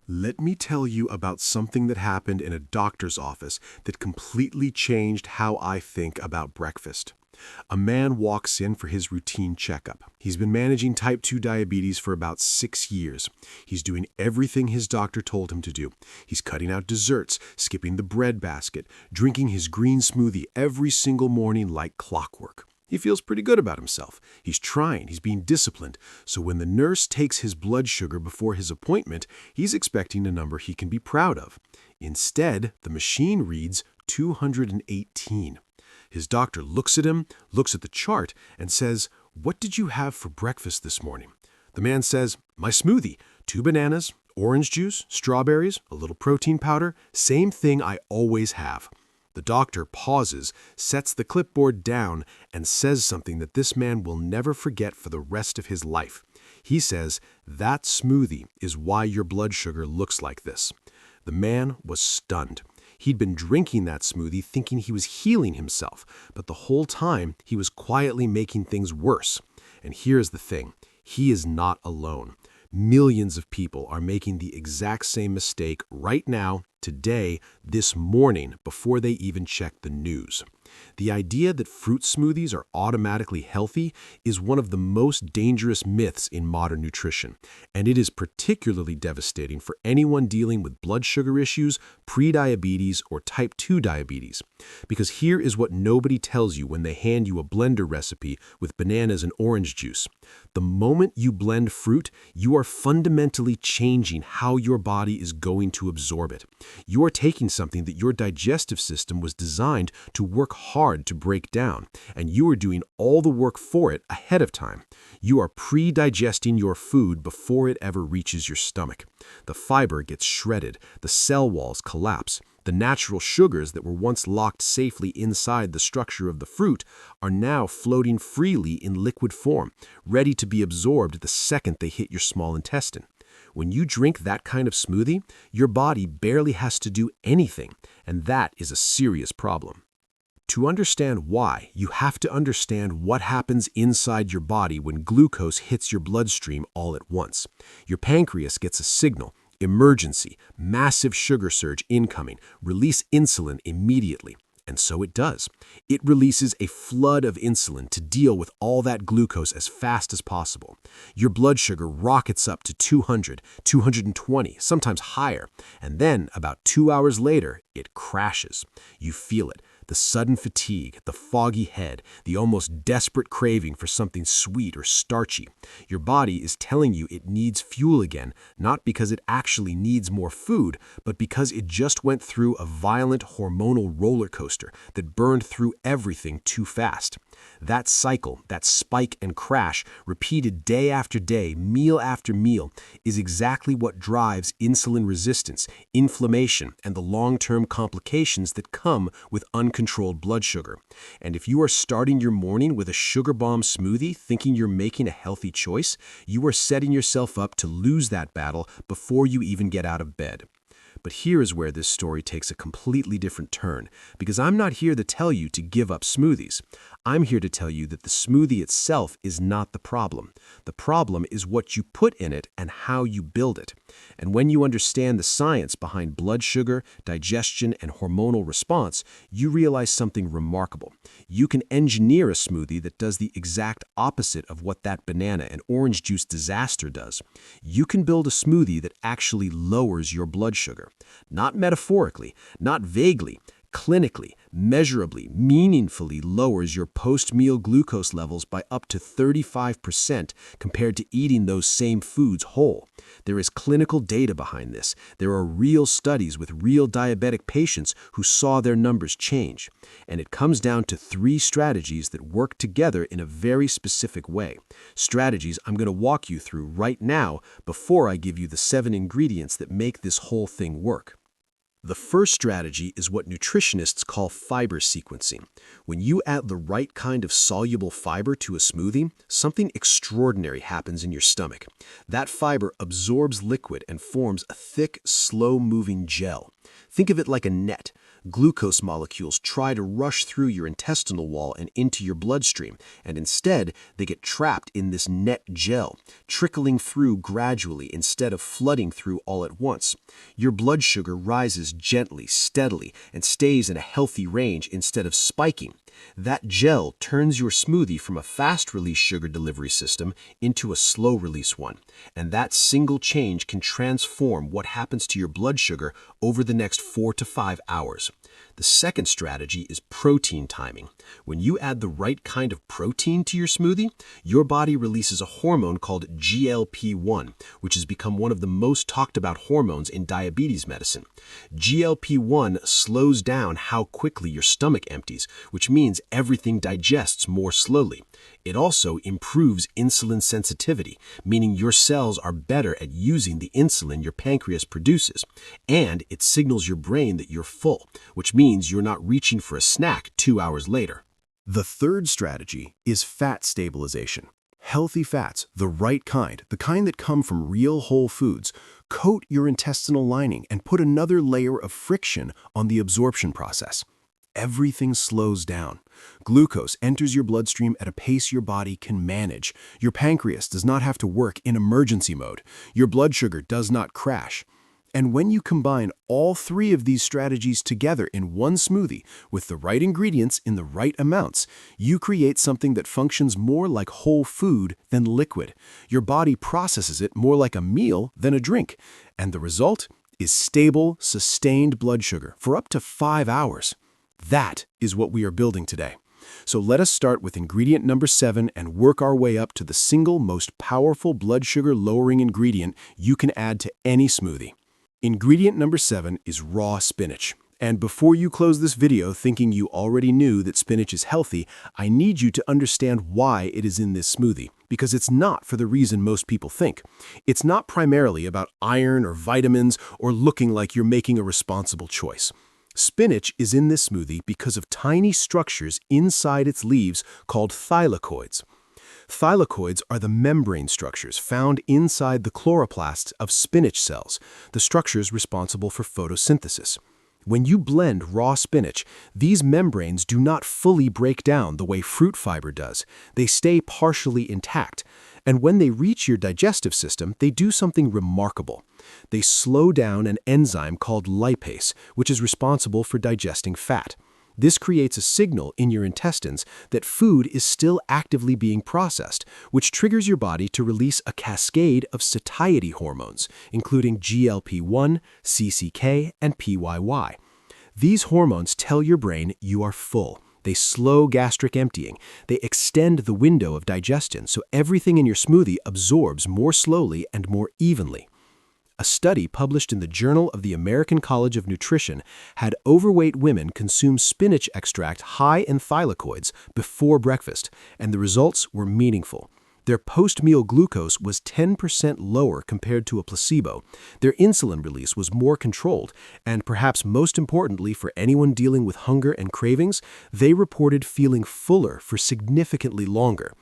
Let me tell you about something that happened in a doctor's office that completely changed how I think about breakfast. A man walks in for his routine checkup. He's been managing type 2 diabetes for about 6 years. He's doing everything his doctor told him to do. He's cutting out desserts, skipping the bread basket, drinking his green smoothie every single morning like clockwork. He feels pretty good about himself. He's trying, he's being disciplined. So when the nurse takes his blood sugar before his appointment, he's expecting a number he can be proud of. Instead, the machine reads 218. His doctor looks at him, looks at the chart, and says, "What did you have for breakfast this morning?" The man says, "My smoothie, 2 bananas, orange juice, strawberries, a little protein powder, same thing I always have." The doctor pauses, sets the clipboard down, and says something that this man will never forget for the rest of his life. He says, "That smoothie is why your blood sugar looks like this." The man was stunned. He'd been drinking that smoothie thinking he was healing himself, but the whole time he was quietly making things worse. And here's the thing, he is not alone. Millions of people are making the exact same mistake right now, today, this morning, before they even check the news. The idea that fruit smoothies are automatically healthy is one of the most dangerous myths in modern nutrition, and it is particularly devastating for anyone dealing with blood sugar issues, prediabetes, or type 2 diabetes. Because here is what nobody tells you when they hand you a blender recipe with bananas and orange juice. The moment you blend fruit, you are fundamentally changing how your body is going to absorb it. You are taking something that your digestive system was designed to work hard to break down, and you are doing all the work for it ahead of time. You are pre-digesting your food before it ever reaches your stomach. The fiber gets shredded, the cell walls collapse. The natural sugars that were once locked safely inside the structure of the fruit are now floating freely in liquid form, ready to be absorbed the second they hit your small intestine. When you drink that kind of smoothie, your body barely has to do anything, and that is a serious problem. To understand why, you have to understand what happens inside your body when glucose hits your bloodstream all at once. Your pancreas gets a signal, emergency, massive sugar surge incoming, release insulin immediately. And so it does. It releases a flood of insulin to deal with all that glucose as fast as possible. Your blood sugar rockets up to 200, 220, sometimes higher, and then about 2 hours later, it crashes. You feel it. The sudden fatigue, the foggy head, the almost desperate craving for something sweet or starchy. Your body is telling you it needs fuel again, not because it actually needs more food, but because it just went through a violent hormonal roller coaster that burned through everything too fast. That cycle, that spike and crash, repeated day after day, meal after meal, is exactly what drives insulin resistance, inflammation, and the long-term complications that come with uncontrolled blood sugar. And if you are starting your morning with a sugar bomb smoothie thinking you're making a healthy choice, you are setting yourself up to lose that battle before you even get out of bed. But here is where this story takes a completely different turn, because I'm not here to tell you to give up smoothies. I'm here to tell you that the smoothie itself is not the problem. The problem is what you put in it and how you build it. And when you understand the science behind blood sugar, digestion, and hormonal response, you realize something remarkable. You can engineer a smoothie that does the exact opposite of what that banana and orange juice disaster does. You can build a smoothie that actually lowers your blood sugar. Not metaphorically, not vaguely, clinically, measurably, meaningfully lowers your post-meal glucose levels by up to 35% compared to eating those same foods whole. There is clinical data behind this. There are real studies with real diabetic patients who saw their numbers change. And it comes down to 3 strategies that work together in a very specific way. Strategies I'm going to walk you through right now before I give you the 7 ingredients that make this whole thing work. The first strategy is what nutritionists call fiber sequencing. When you add the right kind of soluble fiber to a smoothie, something extraordinary happens in your stomach. That fiber absorbs liquid and forms a thick, slow-moving gel. Think of it like a net. Glucose molecules try to rush through your intestinal wall and into your bloodstream, and instead they get trapped in this net gel, trickling through gradually instead of flooding through all at once. Your blood sugar rises gently, steadily, and stays in a healthy range instead of spiking. That gel turns your smoothie from a fast-release sugar delivery system into a slow-release one, and that single change can transform what happens to your blood sugar over the next 4 to 5 hours. The second strategy is protein timing. When you add the right kind of protein to your smoothie, your body releases a hormone called GLP-1, which has become one of the most talked about hormones in diabetes medicine. GLP-1 slows down how quickly your stomach empties, which means everything digests more slowly. It also improves insulin sensitivity, meaning your cells are better at using the insulin your pancreas produces, and it signals your brain that you're full, which means you're not reaching for a snack 2 hours later. The third strategy is fat stabilization. Healthy fats, the right kind, the kind that come from real whole foods, coat your intestinal lining and put another layer of friction on the absorption process. Everything slows down. Glucose enters your bloodstream at a pace your body can manage. Your pancreas does not have to work in emergency mode. Your blood sugar does not crash. And when you combine all three of these strategies together in one smoothie with the right ingredients in the right amounts, you create something that functions more like whole food than liquid. Your body processes it more like a meal than a drink. And the result is stable, sustained blood sugar for up to 5 hours. That is what we are building today. So let us start with ingredient number 7 and work our way up to the single most powerful blood sugar lowering ingredient you can add to any smoothie. Ingredient number 7 is raw spinach. And before you close this video thinking you already knew that spinach is healthy, I need you to understand why it is in this smoothie, because it's not for the reason most people think. It's not primarily about iron or vitamins or looking like you're making a responsible choice. Spinach is in this smoothie because of tiny structures inside its leaves called thylakoids. Thylakoids are the membrane structures found inside the chloroplasts of spinach cells, the structures responsible for photosynthesis. When you blend raw spinach, these membranes do not fully break down the way fruit fiber does. They stay partially intact. And when they reach your digestive system, they do something remarkable. They slow down an enzyme called lipase, which is responsible for digesting fat. This creates a signal in your intestines that food is still actively being processed, which triggers your body to release a cascade of satiety hormones, including GLP-1, CCK, and PYY. These hormones tell your brain you are full. They slow gastric emptying. They extend the window of digestion so everything in your smoothie absorbs more slowly and more evenly. A study published in the Journal of the American College of Nutrition had overweight women consume spinach extract high in thylakoids before breakfast, and the results were meaningful. Their post-meal glucose was 10% lower compared to a placebo. Their insulin release was more controlled, and perhaps most importantly for anyone dealing with hunger and cravings, they reported feeling fuller for significantly longer.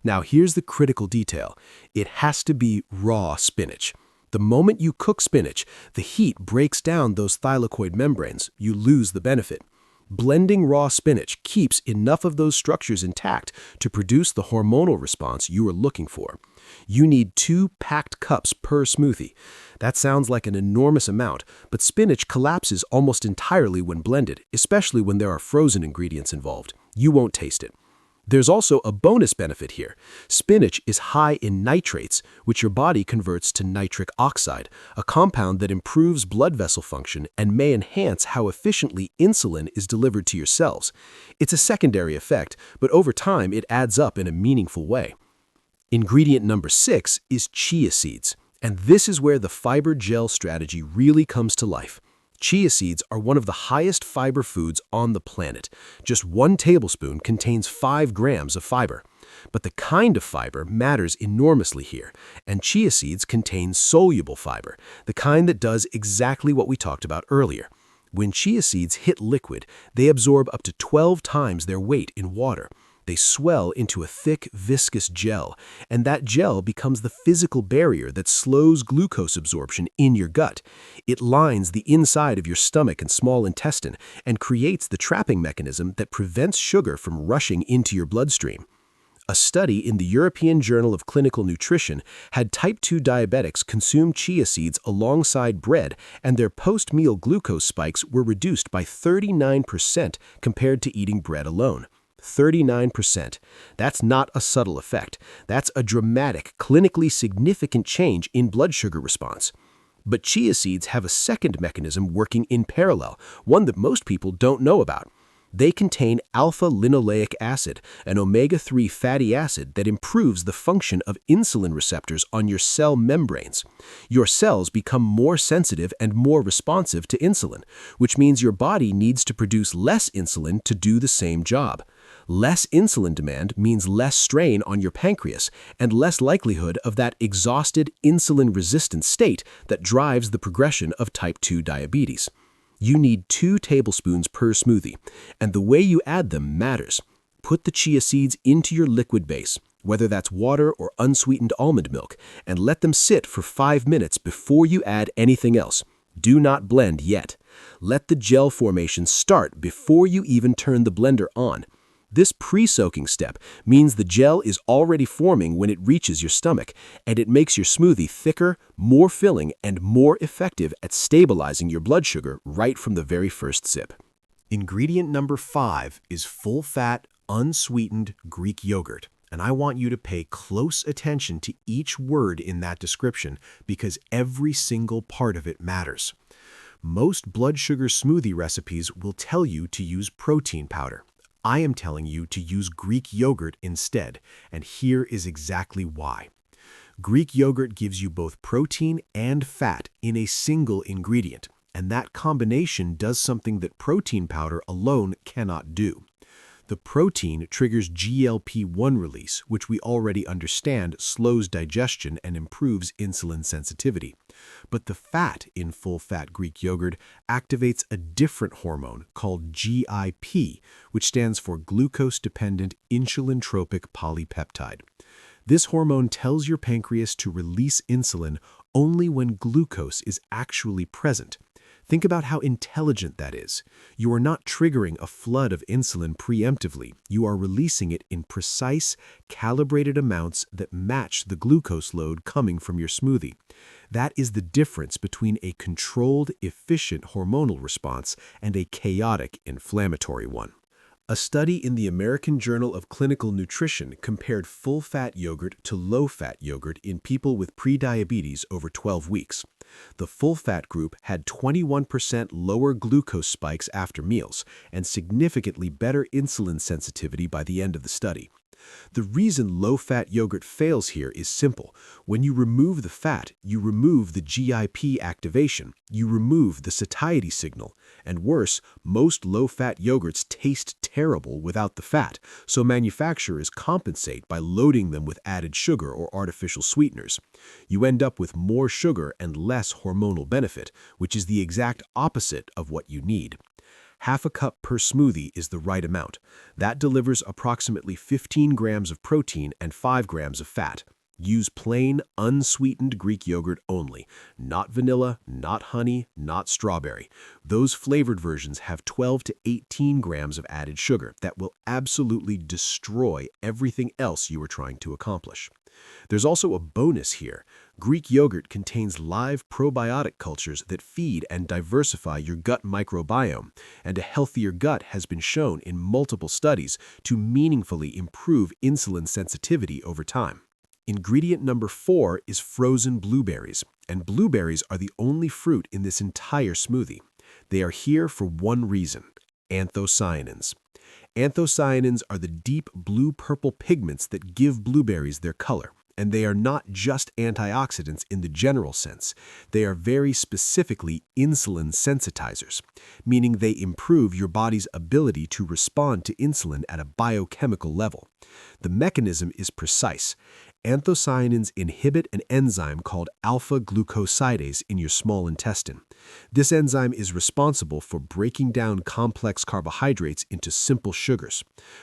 Now here's the critical detail. It has to be raw spinach. The moment you cook spinach, the heat breaks down those thylakoid membranes. You lose the benefit. Blending raw spinach keeps enough of those structures intact to produce the hormonal response you are looking for. You need 2 packed cups per smoothie. That sounds like an enormous amount, but spinach collapses almost entirely when blended, especially when there are frozen ingredients involved. You won't taste it. There's also a bonus benefit here. Spinach is high in nitrates, which your body converts to nitric oxide, a compound that improves blood vessel function and may enhance how efficiently insulin is delivered to your cells. It's a secondary effect, but over time it adds up in a meaningful way. Ingredient number 6 is chia seeds, and this is where the fiber gel strategy really comes to life. Chia seeds are one of the highest fiber foods on the planet. Just 1 tablespoon contains 5 grams of fiber. But the kind of fiber matters enormously here, and chia seeds contain soluble fiber, the kind that does exactly what we talked about earlier. When chia seeds hit liquid, they absorb up to 12 times their weight in water. They swell into a thick, viscous gel, and that gel becomes the physical barrier that slows glucose absorption in your gut. It lines the inside of your stomach and small intestine and creates the trapping mechanism that prevents sugar from rushing into your bloodstream. A study in the European Journal of Clinical Nutrition had type 2 diabetics consume chia seeds alongside bread, and their post-meal glucose spikes were reduced by 39% compared to eating bread alone. 39%. That's not a subtle effect. That's a dramatic, clinically significant change in blood sugar response. But chia seeds have a second mechanism working in parallel, one that most people don't know about. They contain alpha-linoleic acid, an omega-3 fatty acid that improves the function of insulin receptors on your cell membranes. Your cells become more sensitive and more responsive to insulin, which means your body needs to produce less insulin to do the same job. Less insulin demand means less strain on your pancreas and less likelihood of that exhausted insulin-resistant state that drives the progression of type 2 diabetes. You need 2 tablespoons per smoothie, and the way you add them matters. Put the chia seeds into your liquid base, whether that's water or unsweetened almond milk, and let them sit for 5 minutes before you add anything else. Do not blend yet. Let the gel formation start before you even turn the blender on. This pre-soaking step means the gel is already forming when it reaches your stomach, and it makes your smoothie thicker, more filling, and more effective at stabilizing your blood sugar right from the very first sip. Ingredient number 5 is full-fat, unsweetened Greek yogurt. And I want you to pay close attention to each word in that description because every single part of it matters. Most blood sugar smoothie recipes will tell you to use protein powder. I am telling you to use Greek yogurt instead, and here is exactly why. Greek yogurt gives you both protein and fat in a single ingredient, and that combination does something that protein powder alone cannot do. The protein triggers GLP-1 release, which we already understand slows digestion and improves insulin sensitivity. But the fat in full-fat Greek yogurt activates a different hormone called GIP, which stands for glucose-dependent insulin-tropic polypeptide. This hormone tells your pancreas to release insulin only when glucose is actually present. Think about how intelligent that is. You are not triggering a flood of insulin preemptively. You are releasing it in precise, calibrated amounts that match the glucose load coming from your smoothie. That is the difference between a controlled, efficient hormonal response and a chaotic, inflammatory one. A study in the American Journal of Clinical Nutrition compared full-fat yogurt to low-fat yogurt in people with prediabetes over 12 weeks. The full-fat group had 21% lower glucose spikes after meals and significantly better insulin sensitivity by the end of the study. The reason low-fat yogurt fails here is simple. When you remove the fat, you remove the GIP activation, you remove the satiety signal, and worse, most low-fat yogurts taste terrible without the fat, so manufacturers compensate by loading them with added sugar or artificial sweeteners. You end up with more sugar and less hormonal benefit, which is the exact opposite of what you need. Half a cup per smoothie is the right amount. That delivers approximately 15 grams of protein and 5 grams of fat. Use plain, unsweetened Greek yogurt only. Not vanilla, not honey, not strawberry. Those flavored versions have 12 to 18 grams of added sugar that will absolutely destroy everything else you are trying to accomplish. There's also a bonus here. Greek yogurt contains live probiotic cultures that feed and diversify your gut microbiome, and a healthier gut has been shown in multiple studies to meaningfully improve insulin sensitivity over time. Ingredient number 4 is frozen blueberries, and blueberries are the only fruit in this entire smoothie. They are here for one reason: anthocyanins. Anthocyanins are the deep blue-purple pigments that give blueberries their color, and they are not just antioxidants in the general sense. They are very specifically insulin sensitizers, meaning they improve your body's ability to respond to insulin at a biochemical level. The mechanism is precise. Anthocyanins inhibit an enzyme called alpha-glucosidase in your small intestine. This enzyme is responsible for breaking down complex carbohydrates into simple sugars.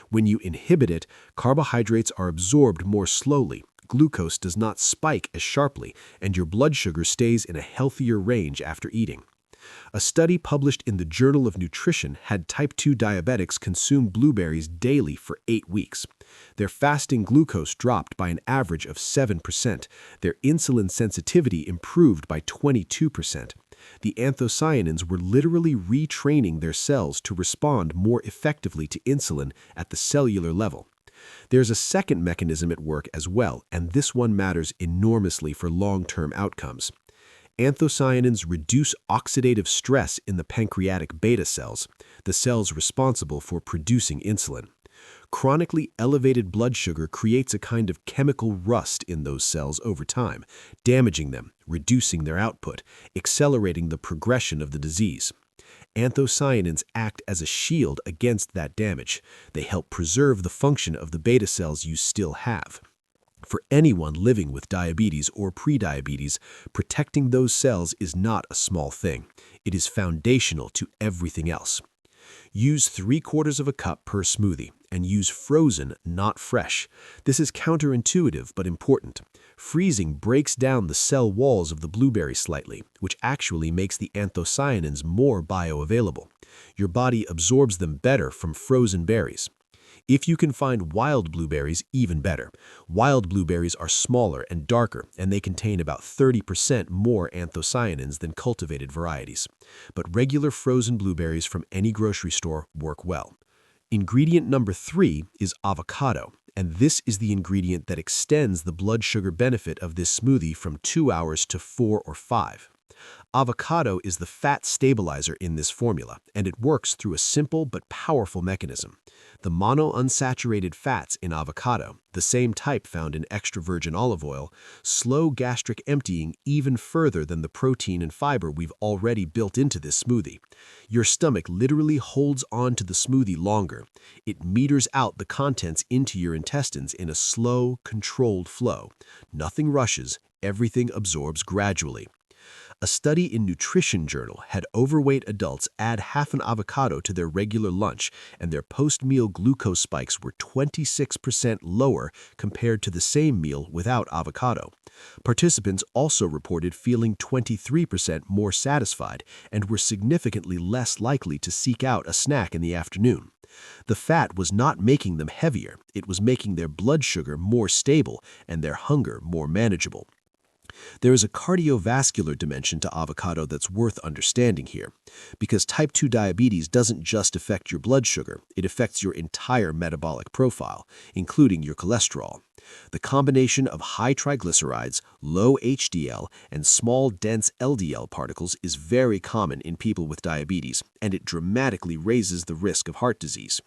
When you inhibit it, carbohydrates are absorbed more slowly, glucose does not spike as sharply, and your blood sugar stays in a healthier range after eating. A study published in the Journal of Nutrition had type 2 diabetics consume blueberries daily for 8 weeks. Their fasting glucose dropped by an average of 7%. Their insulin sensitivity improved by 22%. The anthocyanins were literally retraining their cells to respond more effectively to insulin at the cellular level. There's a second mechanism at work as well, and this one matters enormously for long-term outcomes. Anthocyanins reduce oxidative stress in the pancreatic beta cells, the cells responsible for producing insulin. Chronically elevated blood sugar creates a kind of chemical rust in those cells over time, damaging them, reducing their output, accelerating the progression of the disease. Anthocyanins act as a shield against that damage. They help preserve the function of the beta cells you still have. For anyone living with diabetes or prediabetes, protecting those cells is not a small thing. It is foundational to everything else. Use 3/4 of a cup per smoothie and use frozen, not fresh. This is counterintuitive but important. Freezing breaks down the cell walls of the blueberry slightly, which actually makes the anthocyanins more bioavailable. Your body absorbs them better from frozen berries. If you can find wild blueberries, even better. Wild blueberries are smaller and darker, and they contain about 30% more anthocyanins than cultivated varieties. But regular frozen blueberries from any grocery store work well. Ingredient number 3 is avocado, and this is the ingredient that extends the blood sugar benefit of this smoothie from 2 hours to 4 or 5. Avocado is the fat stabilizer in this formula, and it works through a simple but powerful mechanism. The monounsaturated fats in avocado, the same type found in extra virgin olive oil, slow gastric emptying even further than the protein and fiber we've already built into this smoothie. Your stomach literally holds on to the smoothie longer. It meters out the contents into your intestines in a slow, controlled flow. Nothing rushes, everything absorbs gradually. A study in Nutrition Journal had overweight adults add half an avocado to their regular lunch, and their post-meal glucose spikes were 26% lower compared to the same meal without avocado. Participants also reported feeling 23% more satisfied and were significantly less likely to seek out a snack in the afternoon. The fat was not making them heavier, it was making their blood sugar more stable and their hunger more manageable. There is a cardiovascular dimension to avocado that's worth understanding here. Because type 2 diabetes doesn't just affect your blood sugar, it affects your entire metabolic profile, including your cholesterol. The combination of high triglycerides, low HDL, and small dense LDL particles is very common in people with diabetes, and it dramatically raises the risk of heart disease.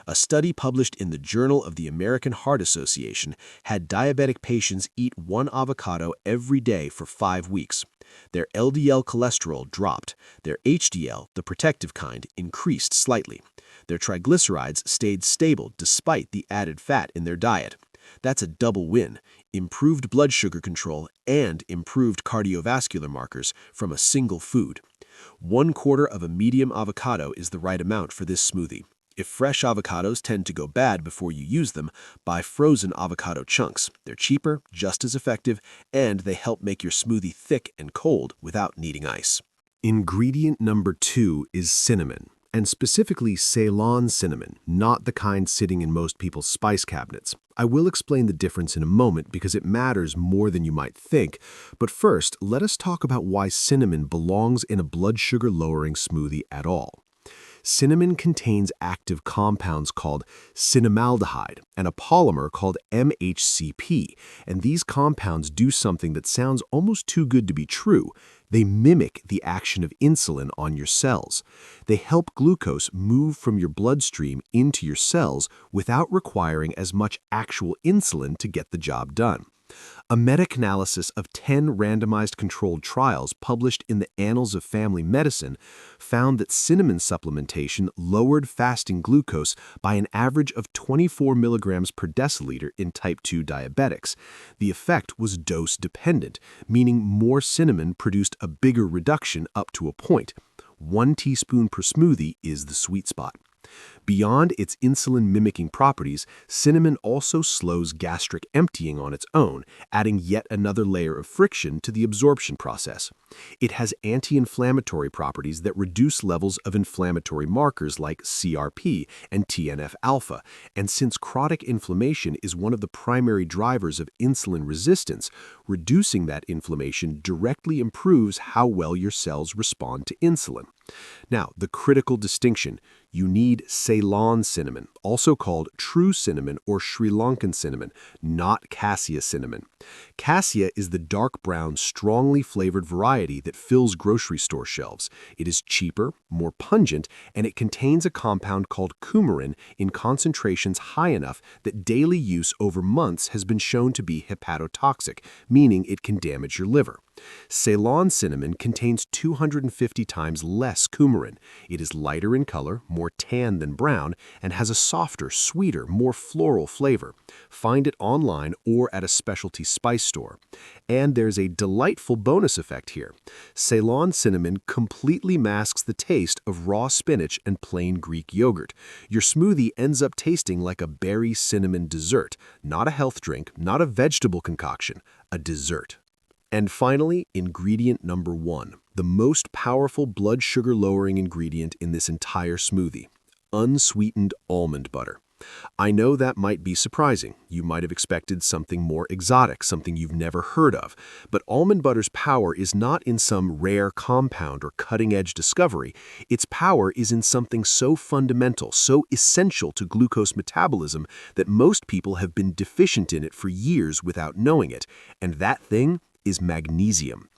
A study published in the Journal of the American Heart Association had diabetic patients eat 1 avocado every day for 5 weeks. Their LDL cholesterol dropped. Their HDL, the protective kind, increased slightly. Their triglycerides stayed stable despite the added fat in their diet. That's a double win: improved blood sugar control and improved cardiovascular markers from a single food. 1/4 of a medium avocado is the right amount for this smoothie. If fresh avocados tend to go bad before you use them, buy frozen avocado chunks. They're cheaper, just as effective, and they help make your smoothie thick and cold without needing ice. Ingredient number 2 is cinnamon, and specifically Ceylon cinnamon, not the kind sitting in most people's spice cabinets. I will explain the difference in a moment because it matters more than you might think, but first, let us talk about why cinnamon belongs in a blood sugar lowering smoothie at all. Cinnamon contains active compounds called cinnamaldehyde and a polymer called MHCP, and these compounds do something that sounds almost too good to be true. They mimic the action of insulin on your cells. They help glucose move from your bloodstream into your cells without requiring as much actual insulin to get the job done. A meta-analysis of 10 randomized controlled trials published in the Annals of Family Medicine found that cinnamon supplementation lowered fasting glucose by an average of 24 milligrams per deciliter in type 2 diabetics. The effect was dose-dependent, meaning more cinnamon produced a bigger reduction up to a point. 1 teaspoon per smoothie is the sweet spot. Beyond its insulin-mimicking properties, cinnamon also slows gastric emptying on its own, adding yet another layer of friction to the absorption process. It has anti-inflammatory properties that reduce levels of inflammatory markers like CRP and TNF-alpha, and since chronic inflammation is one of the primary drivers of insulin resistance, reducing that inflammation directly improves how well your cells respond to insulin. Now, the critical distinction: you need Ceylon cinnamon, also called true cinnamon or Sri Lankan cinnamon, not cassia cinnamon. Cassia is the dark brown, strongly flavored variety that fills grocery store shelves. It is cheaper, more pungent, and it contains a compound called coumarin in concentrations high enough that daily use over months has been shown to be hepatotoxic, meaning it can damage your liver. Ceylon cinnamon contains 250 times less coumarin. It is lighter in color, more tan than brown, and has a softer, sweeter, more floral flavor. Find it online or at a specialty spice store. And there's a delightful bonus effect here. Ceylon cinnamon completely masks the taste of raw spinach and plain Greek yogurt. Your smoothie ends up tasting like a berry cinnamon dessert, not a health drink, not a vegetable concoction, a dessert. And finally, ingredient number 1, the most powerful blood sugar lowering ingredient in this entire smoothie: unsweetened almond butter. I know that might be surprising. You might have expected something more exotic, something you've never heard of. But almond butter's power is not in some rare compound or cutting-edge discovery. Its power is in something so fundamental, so essential to glucose metabolism that most people have been deficient in it for years without knowing it. And that thing is magnesium.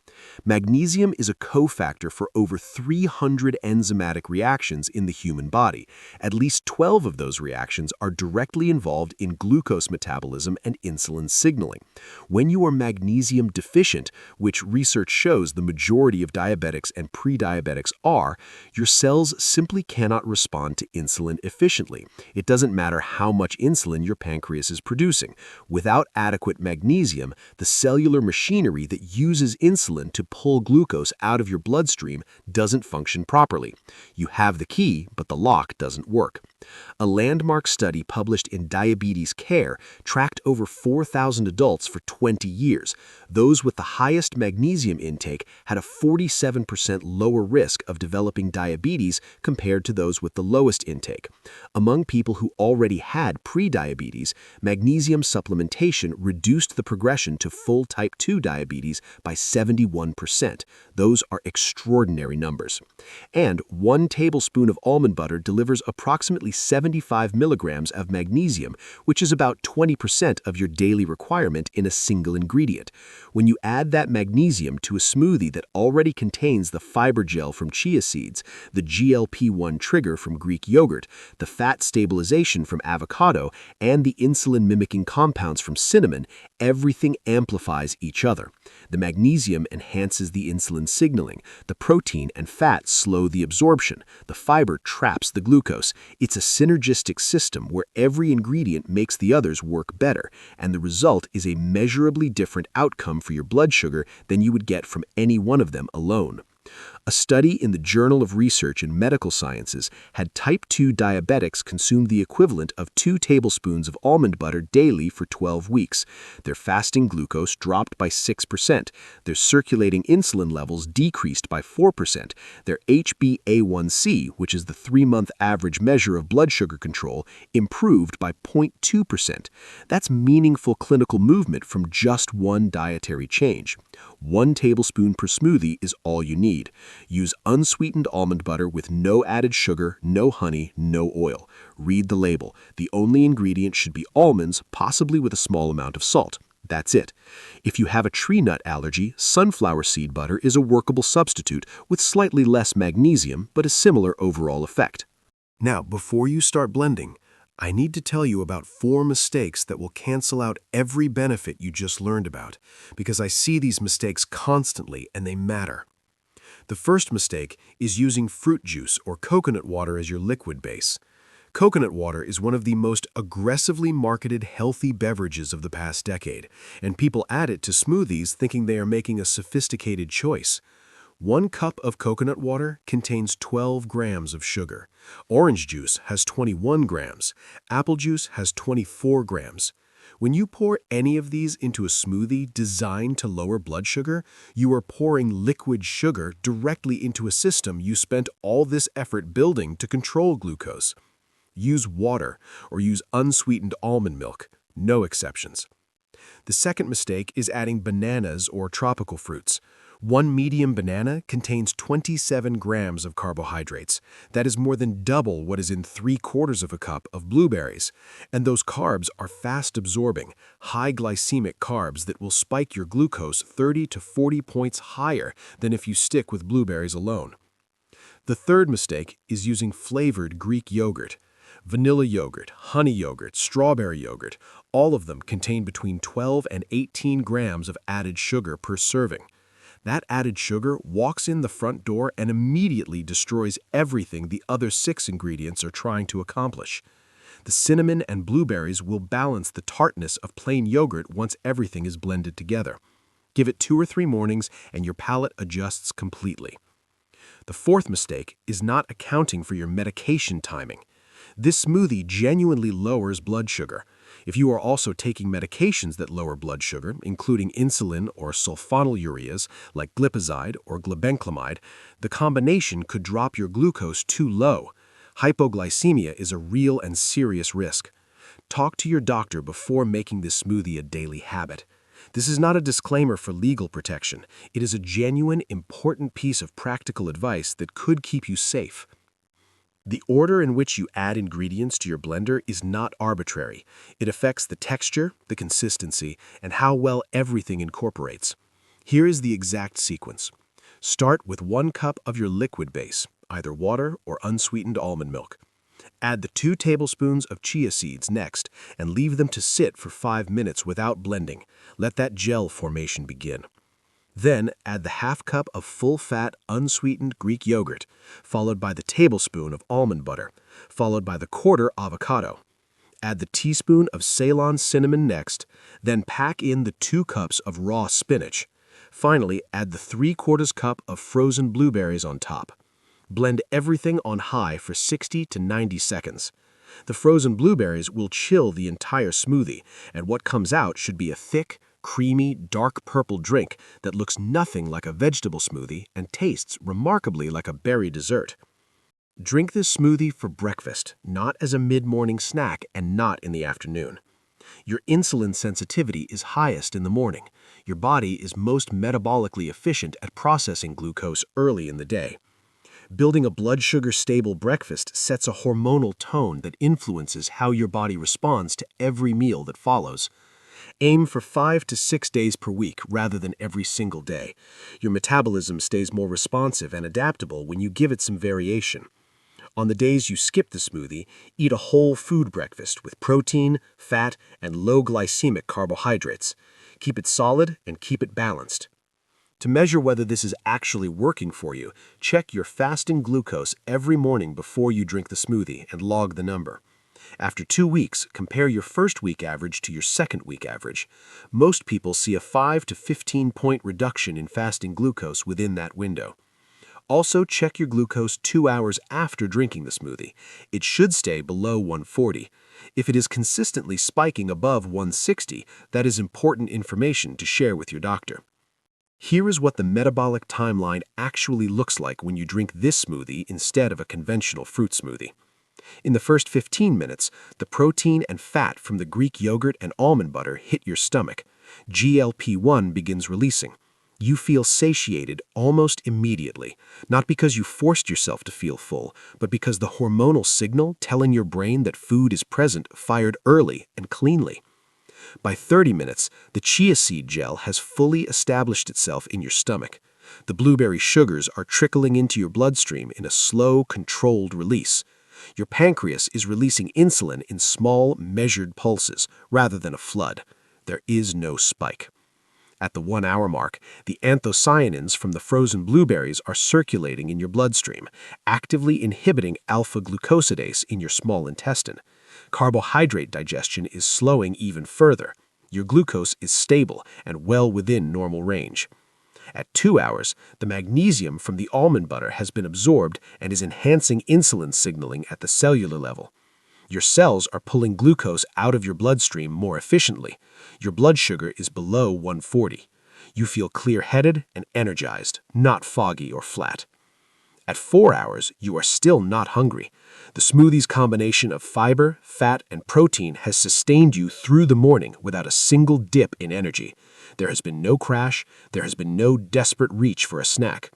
Magnesium is a cofactor for over 300 enzymatic reactions in the human body. At least 12 of those reactions are directly involved in glucose metabolism and insulin signaling. When you are magnesium deficient, which research shows the majority of diabetics and pre-diabetics are, your cells simply cannot respond to insulin efficiently. It doesn't matter how much insulin your pancreas is producing. Without adequate magnesium, the cellular machinery that uses insulin to pull glucose out of your bloodstream doesn't function properly. You have the key, but the lock doesn't work. A landmark study published in Diabetes Care tracked over 4,000 adults for 20 years. Those with the highest magnesium intake had a 47% lower risk of developing diabetes compared to those with the lowest intake. Among people who already had pre-diabetes, magnesium supplementation reduced the progression to full type 2 diabetes by 71%. Those are extraordinary numbers. And 1 tablespoon of almond butter delivers approximately 75 milligrams of magnesium, which is about 20% of your daily requirement in a single ingredient. When you add that magnesium to a smoothie that already contains the fiber gel from chia seeds, the GLP-1 trigger from Greek yogurt, the fat stabilization from avocado, and the insulin-mimicking compounds from cinnamon, everything amplifies each other. The magnesium enhances the insulin signaling, the protein and fat slow the absorption, the fiber traps the glucose. It's a synergistic system where every ingredient makes the others work better, and the result is a measurably different outcome for your blood sugar than you would get from any one of them alone. A study in the Journal of Research in Medical Sciences had type 2 diabetics consume the equivalent of 2 tablespoons of almond butter daily for 12 weeks. Their fasting glucose dropped by 6%, their circulating insulin levels decreased by 4%, their HbA1c, which is the 3-month average measure of blood sugar control, improved by 0.2%. That's meaningful clinical movement from just one dietary change. 1 tablespoon per smoothie is all you need. Use unsweetened almond butter with no added sugar, no honey, no oil. Read the label. The only ingredient should be almonds, possibly with a small amount of salt. That's it. If you have a tree nut allergy, sunflower seed butter is a workable substitute with slightly less magnesium but a similar overall effect. Now, before you start blending, I need to tell you about 4 mistakes that will cancel out every benefit you just learned about, because I see these mistakes constantly and they matter. The first mistake is using fruit juice or coconut water as your liquid base. Coconut water is one of the most aggressively marketed healthy beverages of the past decade, and people add it to smoothies thinking they are making a sophisticated choice. 1 cup of coconut water contains 12 grams of sugar. Orange juice has 21 grams. Apple juice has 24 grams. When you pour any of these into a smoothie designed to lower blood sugar, you are pouring liquid sugar directly into a system you spent all this effort building to control glucose. Use water or use unsweetened almond milk, no exceptions. The second mistake is adding bananas or tropical fruits. 1 medium banana contains 27 grams of carbohydrates. That is more than double what is in 3/4 of a cup of blueberries. And those carbs are fast-absorbing, high glycemic carbs that will spike your glucose 30 to 40 points higher than if you stick with blueberries alone. The third mistake is using flavored Greek yogurt. Vanilla yogurt, honey yogurt, strawberry yogurt, all of them contain between 12 and 18 grams of added sugar per serving. That added sugar walks in the front door and immediately destroys everything the other 6 ingredients are trying to accomplish. The cinnamon and blueberries will balance the tartness of plain yogurt once everything is blended together. Give it 2 or 3 mornings and your palate adjusts completely. The fourth mistake is not accounting for your medication timing. This smoothie genuinely lowers blood sugar. If you are also taking medications that lower blood sugar, including insulin or sulfonylureas like glipizide or glibenclamide, the combination could drop your glucose too low. Hypoglycemia is a real and serious risk. Talk to your doctor before making this smoothie a daily habit. This is not a disclaimer for legal protection. It is a genuine, important piece of practical advice that could keep you safe. The order in which you add ingredients to your blender is not arbitrary. It affects the texture, the consistency, and how well everything incorporates. Here is the exact sequence. Start with 1 cup of your liquid base, either water or unsweetened almond milk. Add the 2 tablespoons of chia seeds next and leave them to sit for 5 minutes without blending. Let that gel formation begin. Then add the 1/2 cup of full-fat, unsweetened Greek yogurt, followed by the tablespoon of almond butter, followed by the 1/4 avocado. Add the teaspoon of Ceylon cinnamon next, then pack in the 2 cups of raw spinach. Finally, add the 3/4 cup of frozen blueberries on top. Blend everything on high for 60 to 90 seconds. The frozen blueberries will chill the entire smoothie, and what comes out should be a thick, creamy, dark purple drink that looks nothing like a vegetable smoothie and tastes remarkably like a berry dessert. Drink this smoothie for breakfast, not as a mid-morning snack and not in the afternoon. Your insulin sensitivity is highest in the morning. Your body is most metabolically efficient at processing glucose early in the day. Building a blood sugar-stable breakfast sets a hormonal tone that influences how your body responds to every meal that follows. Aim for 5 to 6 days per week rather than every single day. Your metabolism stays more responsive and adaptable when you give it some variation. On the days you skip the smoothie, eat a whole food breakfast with protein, fat, and low glycemic carbohydrates. Keep it solid and keep it balanced. To measure whether this is actually working for you, check your fasting glucose every morning before you drink the smoothie and log the number. After 2 weeks, compare your first week average to your second week average. Most people see a 5 to 15 point reduction in fasting glucose within that window. Also, check your glucose 2 hours after drinking the smoothie. It should stay below 140. If it is consistently spiking above 160, that is important information to share with your doctor. Here is what the metabolic timeline actually looks like when you drink this smoothie instead of a conventional fruit smoothie. In the first 15 minutes, the protein and fat from the Greek yogurt and almond butter hit your stomach. GLP-1 begins releasing. You feel satiated almost immediately, not because you forced yourself to feel full, but because the hormonal signal telling your brain that food is present fired early and cleanly. By 30 minutes, the chia seed gel has fully established itself in your stomach. The blueberry sugars are trickling into your bloodstream in a slow, controlled release. Your pancreas is releasing insulin in small, measured pulses rather than a flood. There is no spike. At the 1-hour mark, the anthocyanins from the frozen blueberries are circulating in your bloodstream, actively inhibiting alpha-glucosidase in your small intestine. Carbohydrate digestion is slowing even further. Your glucose is stable and well within normal range. At 2 hours, the magnesium from the almond butter has been absorbed and is enhancing insulin signaling at the cellular level. Your cells are pulling glucose out of your bloodstream more efficiently. Your blood sugar is below 140. You feel clear-headed and energized, not foggy or flat. At 4 hours, you are still not hungry. The smoothie's combination of fiber, fat, and protein has sustained you through the morning without a single dip in energy. There has been no crash. There has been no desperate reach for a snack.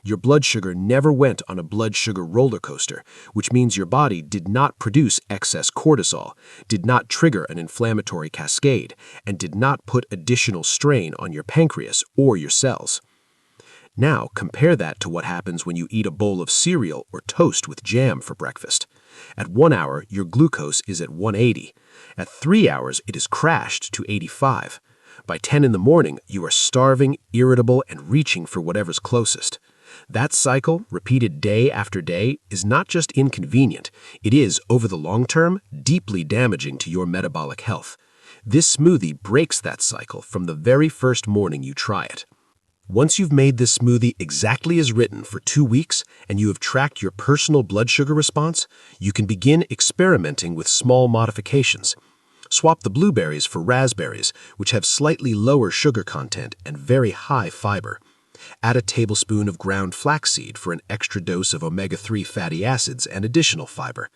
Your blood sugar never went on a blood sugar roller coaster, which means your body did not produce excess cortisol, did not trigger an inflammatory cascade, and did not put additional strain on your pancreas or your cells. Now, compare that to what happens when you eat a bowl of cereal or toast with jam for breakfast. At 1 hour, your glucose is at 180. At 3 hours, it is crashed to 85. By 10 in the morning, you are starving, irritable, and reaching for whatever's closest. That cycle, repeated day after day, is not just inconvenient. It is, over the long term, deeply damaging to your metabolic health. This smoothie breaks that cycle from the very first morning you try it. Once you've made this smoothie exactly as written for 2 weeks and you have tracked your personal blood sugar response, you can begin experimenting with small modifications. Swap the blueberries for raspberries, which have slightly lower sugar content and very high fiber. Add a tablespoon of ground flaxseed for an extra dose of omega-3 fatty acids and additional fiber.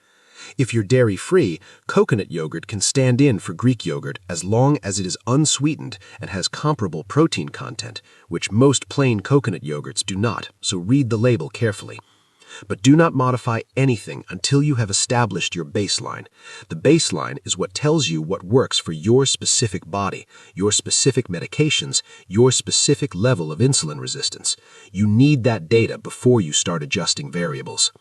If you're dairy-free, coconut yogurt can stand in for Greek yogurt as long as it is unsweetened and has comparable protein content, which most plain coconut yogurts do not, so read the label carefully. But do not modify anything until you have established your baseline. The baseline is what tells you what works for your specific body, your specific medications, your specific level of insulin resistance. You need that data before you start adjusting variables.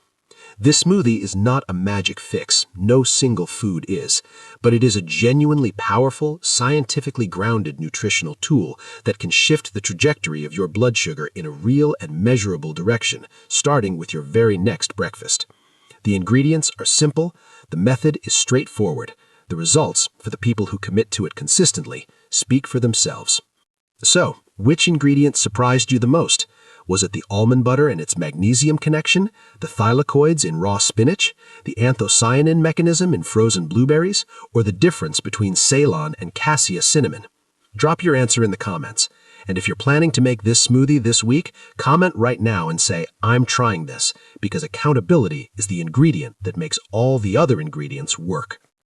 This smoothie is not a magic fix, no single food is, but it is a genuinely powerful, scientifically grounded nutritional tool that can shift the trajectory of your blood sugar in a real and measurable direction, starting with your very next breakfast. The ingredients are simple, the method is straightforward. The results, for the people who commit to it consistently, speak for themselves. So, which ingredient surprised you the most? Was it the almond butter and its magnesium connection, the thylakoids in raw spinach, the anthocyanin mechanism in frozen blueberries, or the difference between Ceylon and cassia cinnamon? Drop your answer in the comments. And if you're planning to make this smoothie this week, comment right now and say, "I'm trying this," because accountability is the ingredient that makes all the other ingredients work.